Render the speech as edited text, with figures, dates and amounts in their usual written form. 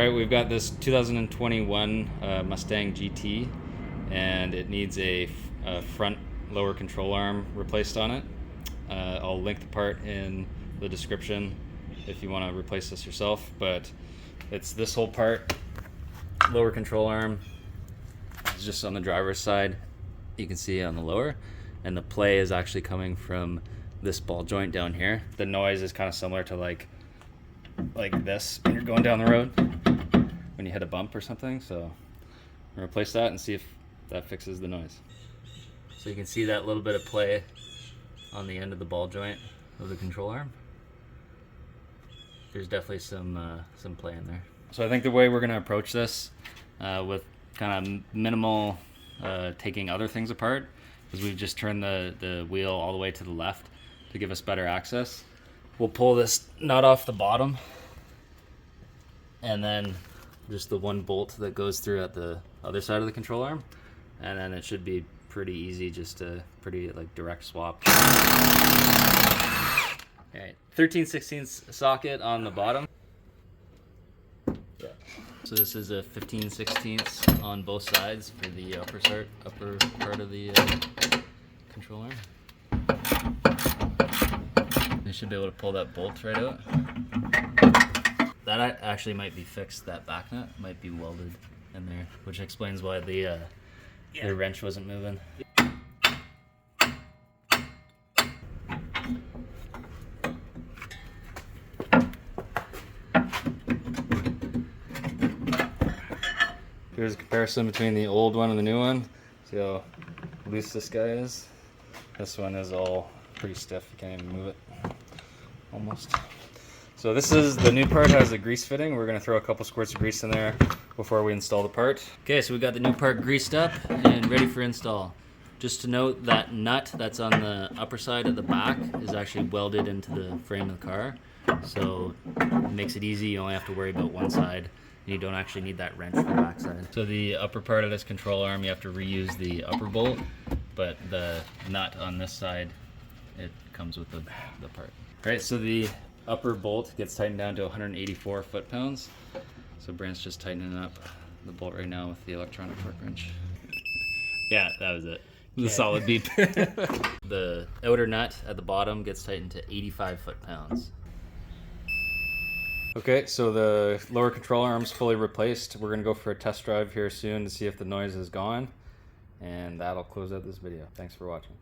All right, we've got this 2021 Mustang GT, and it needs a front lower control arm replaced on it. I'll link the part in the description if you want to replace this yourself, but it's this whole part, lower control arm. It's just on the driver's side. You can see on the lower, and the play is actually coming from this ball joint down here. The noise is kind of similar to like this when you're going down the road when you hit a bump or something. So I'm gonna replace that and see if that fixes the noise. So you can see that little bit of play on the end of the ball joint of the control arm. There's definitely some play in there. So I think the way we're gonna approach this with kind of minimal taking other things apart is we've just turned the wheel all the way to the left to give us better access. We'll pull this nut off the bottom, and then just the one bolt that goes through at the other side of the control arm, and then it should be pretty easy, just a pretty like direct swap. All right, 13/16 socket on the bottom. Yeah. So this is a 15/16 on both sides for the upper part of the control arm. You should be able to pull that bolt right out. That actually might be fixed, that back nut might be welded in there, which explains why the wrench wasn't moving. Here's a comparison between the old one and the new one. See how loose this guy is? This one is all pretty stiff, you can't even move it, almost. So this is, the new part has a grease fitting. We're gonna throw a couple squirts of grease in there before we install the part. Okay, so we got the new part greased up and ready for install. Just to note, that nut that's on the upper side at the back is actually welded into the frame of the car. So it makes it easy, you only have to worry about one side. You don't actually need that wrench for the back side. So the upper part of this control arm, you have to reuse the upper bolt, but the nut on this side, it comes with the part. All right, so the upper bolt gets tightened down to 184 foot-pounds. So Brant's just tightening up the bolt right now with the electronic torque wrench. Yeah, that was it. It was a solid beep. The outer nut at the bottom gets tightened to 85 foot-pounds. Okay, so the lower control arm's fully replaced. We're gonna go for a test drive here soon to see if the noise is gone, and that'll close out this video. Thanks for watching.